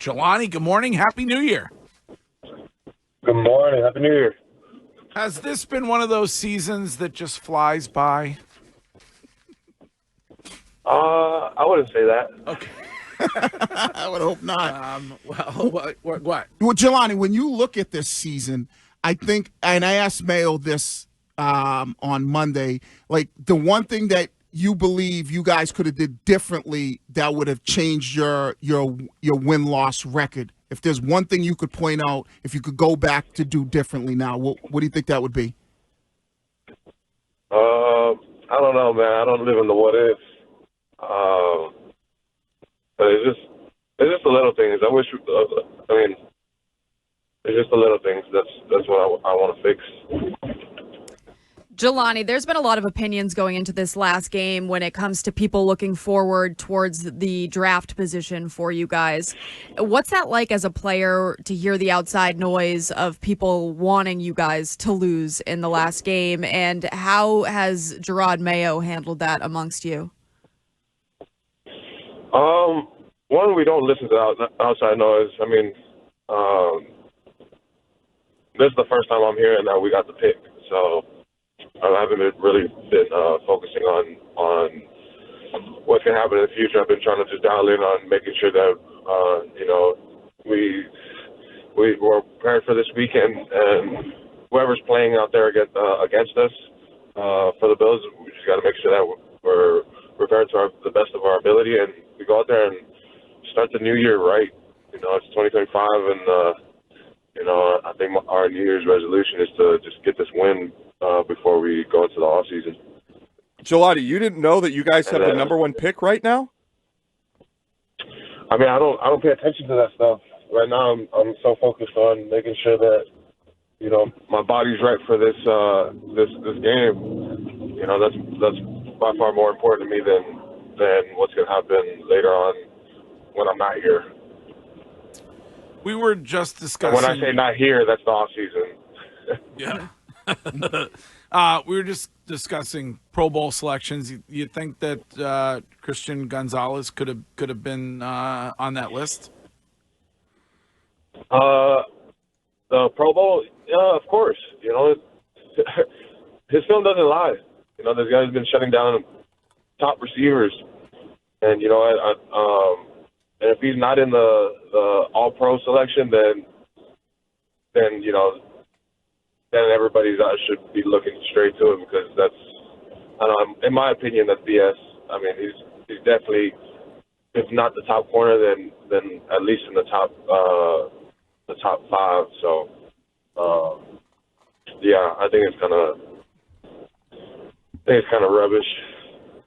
Jahlani, good morning. Happy New Year. Good morning. Happy New Year. Has this been one of those seasons that just flies by? I wouldn't say that. Okay. I would hope not. What? Well, Jahlani, when you look at this season, I think, and I asked Mayo this on Monday, like the one thing that you believe you guys could have did differently that would have changed your win-loss record. If there's one thing you could point out, if you could go back to do differently now, what do you think that would be? I don't know, man. I don't live in the what if. But it's just the little things. I wish. It's just the little things. That's what I want to fix. Jahlani, there's been a lot of opinions going into this last game when it comes to people looking forward towards the draft position for you guys. What's that like as a player to hear the outside noise of people wanting you guys to lose in the last game? And how has Jerod Mayo handled that amongst you? One, we don't listen to outside noise. I mean, this is the first time I'm hearing that we got the pick, so I haven't really been focusing on what can happen in the future. I've been trying to just dial in on making sure that we're prepared for this weekend, and whoever's playing out there against us for the Bills, we just got to make sure that we're prepared to the best of our ability, and we go out there and start the new year right. It's 2025, and I think our New Year's resolution is to just get this win before we go into the off season. Jahlani, you didn't know that you guys have the number one pick right now? I mean, I don't pay attention to that stuff right now. I'm so focused on making sure that my body's right for this game. That's by far more important to me than what's going to happen later on when I'm not here. We were just discussing. And when I say not here, that's the off season. Yeah. We were just discussing Pro Bowl selections. You think that Christian Gonzalez could have been on that list? The Pro Bowl, yeah, of course. His film doesn't lie. This guy's been shutting down top receivers, and and if he's not in the All Pro selection, then everybody should be looking straight to him, because in my opinion, that's BS. I mean, he's definitely, if not the top corner, then at least in the top five. So, yeah, I think it's kind of rubbish.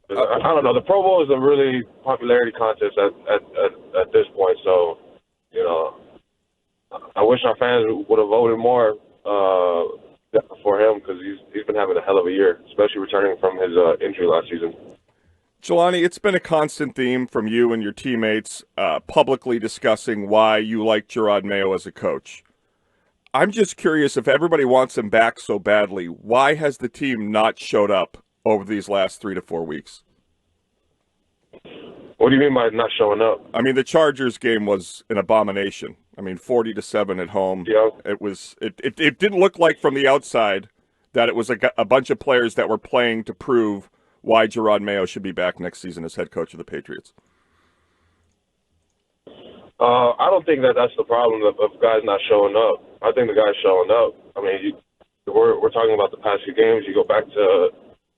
I don't know. The Pro Bowl is a really popularity contest at this point. So, I wish our fans would have voted more for him, because he's been having a hell of a year, especially returning from his injury last season. Jahlani, it's been a constant theme from you and your teammates publicly discussing why you like Jerod Mayo as a coach. I'm just curious, if everybody wants him back so badly, why has the team not showed up over these last 3 to 4 weeks? What do you mean by not showing up? I mean, the Chargers game was an abomination. I mean, 40-7 at home. Yeah. It didn't look like from the outside that it was a bunch of players that were playing to prove why Jerod Mayo should be back next season as head coach of the Patriots. I don't think that's the problem of guys not showing up. I think the guys showing up. I mean, we're talking about the past few games. You go back to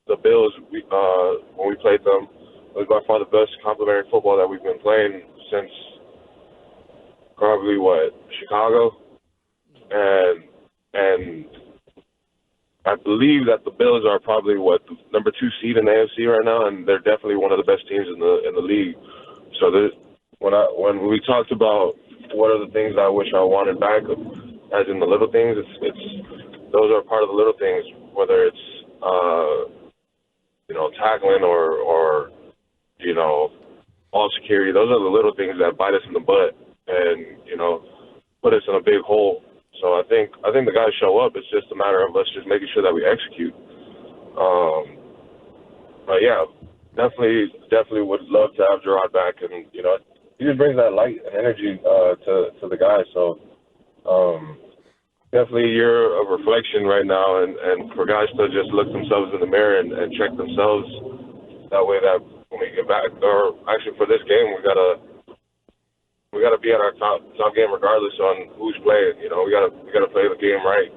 the Bills when we played them. It was by far the best complimentary football that we've been playing since probably Chicago, and I believe that the Bills are probably the number 2 seed in the AFC right now, and they're definitely one of the best teams in the league. So when we talked about what are the things I wish I wanted back, as in the little things, it's those are part of the little things, whether it's tackling or all security. Those are the little things that bite us in the butt and put us in a big hole. So I think the guys show up. It's just a matter of us just making sure that we execute. But yeah, definitely would love to have Jerod back, and he's just brings that light and energy to the guys. So definitely a year of reflection right now, and for guys to just look themselves in the mirror and check themselves. That way, that when we get back, or actually for this game, we gotta be at our top game regardless on who's playing. You know, we gotta play the game right.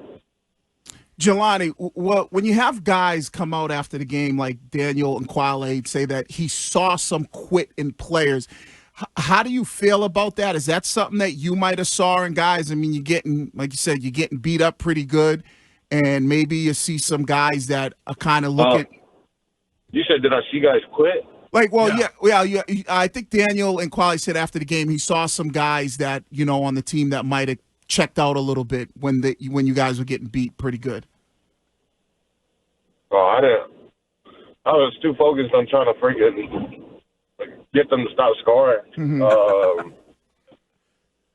Jahlani, well, when you have guys come out after the game like Daniel and Quale say that he saw some quit in players, how do you feel about that? Is that something that you might have saw in guys? I mean, you're getting, like you said, you're getting beat up pretty good, and maybe you see some guys that are kind of looking. You said, did I see guys quit? Like, well, yeah. I think Daniel and Quale said after the game he saw some guys that, you know, on the team that might have checked out a little bit when you guys were getting beat pretty good. Oh, I didn't. I was too focused on trying to freaking get them to stop scoring. Mm-hmm.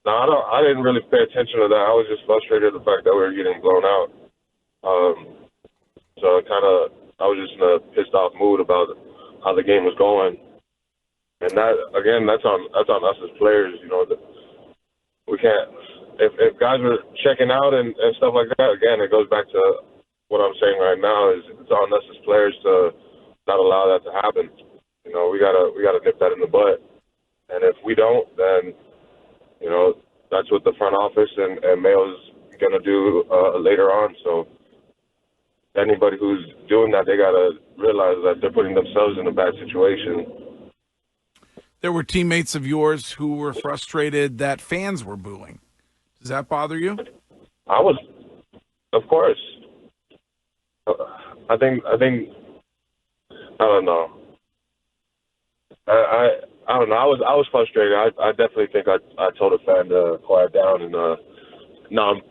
No, I didn't really pay attention to that. I was just frustrated at the fact that we were getting blown out. So I was just in a pissed off mood about how the game was going, and that again, that's on us as players. You know, we can't. If guys are checking out and stuff like that, again, it goes back to what I'm saying right now is it's on us as players to not allow that to happen. You know, we gotta nip that in the butt, and if we don't, then you know that's what the front office and Mayo's gonna do later on. So anybody who's doing that, they gotta realize that they're putting themselves in a bad situation. There were teammates of yours who were frustrated that fans were booing. Does that bother you? I was, of course. I think I don't know. I don't know. I was frustrated. I definitely think I told a fan to quiet down in a non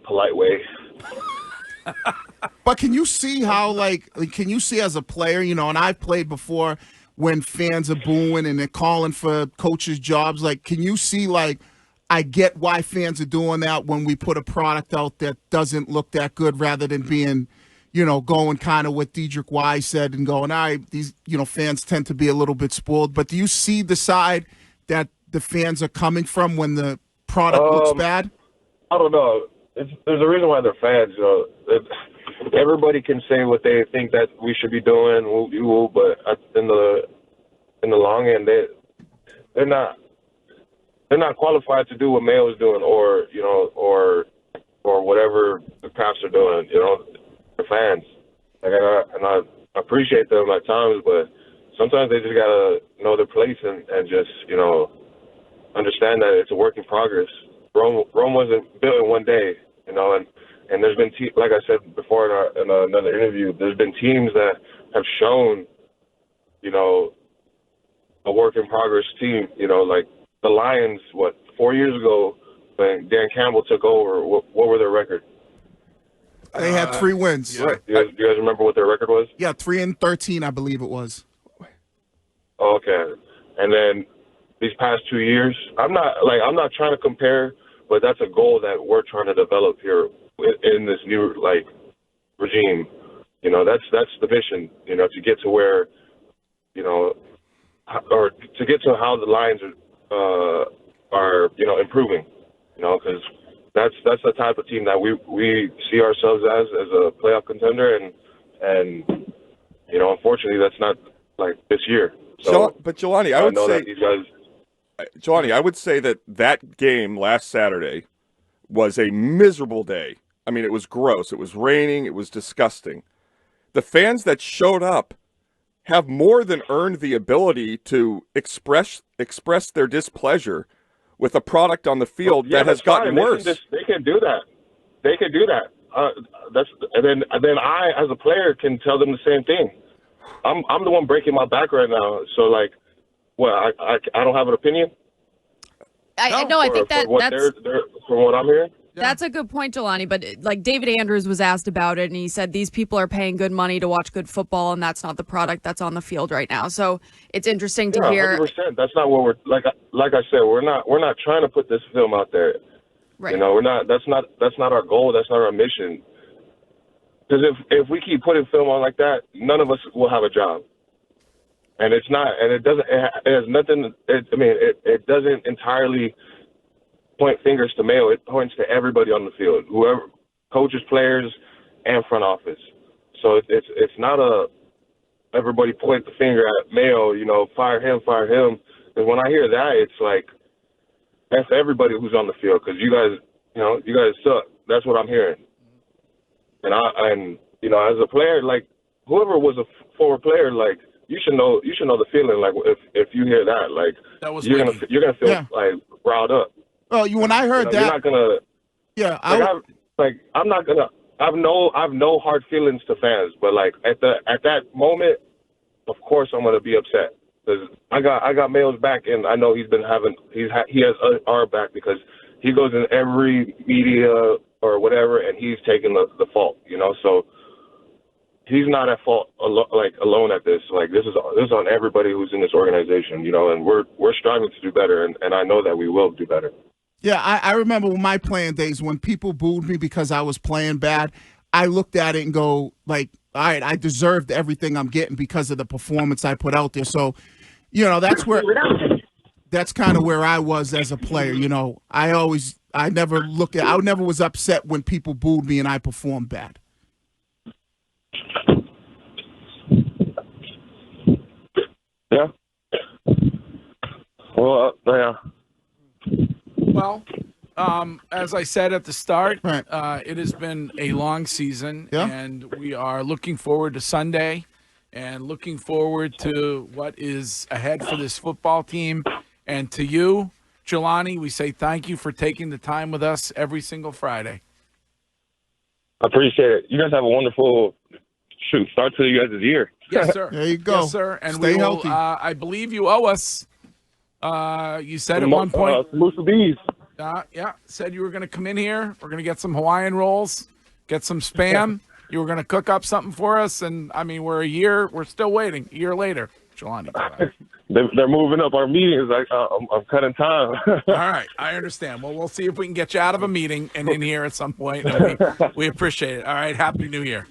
polite way. But can you see how, can you see as a player, you know, and I've played before when fans are booing and they're calling for coaches' jobs, can you see, I get why fans are doing that when we put a product out that doesn't look that good rather than being, you know, going kind of what Dedrick Wise said and going, all right, these, you know, fans tend to be a little bit spoiled. But do you see the side that the fans are coming from when the product looks bad? I don't know. There's a reason why they're fans. You know, everybody can say what they think that we should be doing, but in the long end, they're not qualified to do what Mayo is doing, or you know, or whatever the Pats are doing. You know, they're fans, and I appreciate them at times, but sometimes they just gotta know their place and just, you know, understand that it's a work in progress. Rome wasn't built in one day, you know, and there's been like I said before in another interview, there's been teams that have shown, you know, a work in progress team. You know, like the Lions, 4 years ago when Dan Campbell took over, what were their record? They had 3 wins. Yeah. You guys remember what their record was? Yeah, 3-13, I believe it was. Okay, and then these past 2 years, I'm not trying to compare, but that's a goal that we're trying to develop here in this new regime. You know, that's the mission. You know, to get to where, you know, or to get to how the Lions are you know, improving. You know, because that's the type of team that we see ourselves as a playoff contender, and you know, unfortunately, that's not like this year. So, but Jahlani, I would say these guys. Jahlani, I would say that game last Saturday was a miserable day. I mean, it was gross. It was raining. It was disgusting. The fans that showed up have more than earned the ability to express their displeasure with a product on the field that has gotten worse. They can do that. They can do that. And then I, as a player, can tell them the same thing. I'm the one breaking my back right now. So I don't have an opinion. I think that's from what I'm hearing. That's a good point, Jahlani. But David Andrews was asked about it, and he said these people are paying good money to watch good football, and that's not the product that's on the field right now. So it's interesting to hear. 100%. That's not what we're like I said. We're not trying to put this film out there. Right. You know, we're not. That's not our goal. That's not our mission. Because if we keep putting film on like that, none of us will have a job. and it's not, and it doesn't. It has nothing. It doesn't entirely point fingers to Mayo. It points to everybody on the field, whoever, coaches, players, and front office. So it's not a everybody point the finger at Mayo. You know, fire him, fire him. And when I hear that, it's like that's everybody who's on the field because you guys suck. That's what I'm hearing. And you know, as a player, like whoever was a former player, like you should know the feeling. Like if you hear that, like you're gonna feel like riled up. Oh, when I heard that, you're not gonna. Yeah, I'm not gonna. I've no hard feelings to fans, but like at that moment, of course I'm gonna be upset because I got Mayo's back, and I know he has our back because he goes in every media or whatever, and he's taking the fault, you know. So he's not at fault alone at this. Like this is on everybody who's in this organization, you know. And we're striving to do better, and I know that we will do better. Yeah, I remember my playing days when people booed me because I was playing bad. I looked at it and go like, all right, I deserved everything I'm getting because of the performance I put out there. So, you know, that's kind of where I was as a player. You know, I never was upset when people booed me and I performed bad. Yeah. Well, yeah. Well, as I said at the start, Right. It has been a long season, Yeah. and we are looking forward to Sunday and looking forward to what is ahead for this football team. And to you, Jahlani, we say thank you for taking the time with us every single Friday. I appreciate it. You guys have a wonderful start to you guys' year. Yes, sir. There you go. Yes, sir. And Stay we will, healthy. I believe you owe us. You said at one point, Musa Bees. said you were going to come in here. We're going to get some Hawaiian rolls, get some Spam. You were going to cook up something for us. And, I mean, we're still waiting a year later, Jahlani. They're moving up our meetings. I'm cutting time. All right. I understand. Well, we'll see if we can get you out of a meeting and in here at some point. And we appreciate it. All right. Happy New Year.